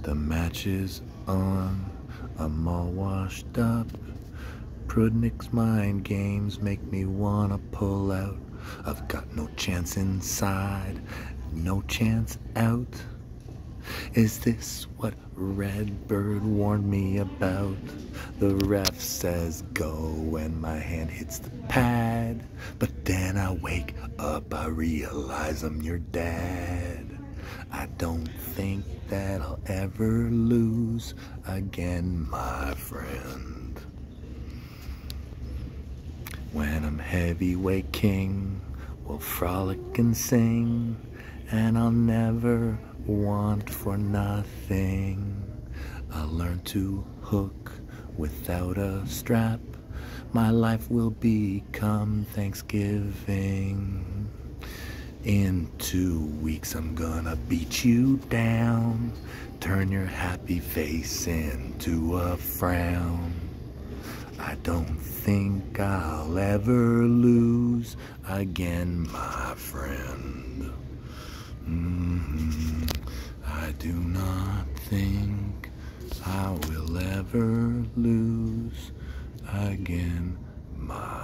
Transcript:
The match is on, I'm all washed up. Prudnick's mind games make me wanna pull out. I've got no chance inside, no chance out. Is this what Redbird warned me about? The ref says go when my hand hits the pad. But then I wake up, I realize I'm your dad. I don't think that I'll ever lose again, my friend. When I'm heavyweight king, we'll frolic and sing, and I'll never want for nothing. I'll learn to hook without a strap. My life will become Thanksgiving. In 2 weeks I'm gonna beat you down, turn your happy face into a frown. I don't think I'll ever lose again, my friend. I do not think I will ever lose again, my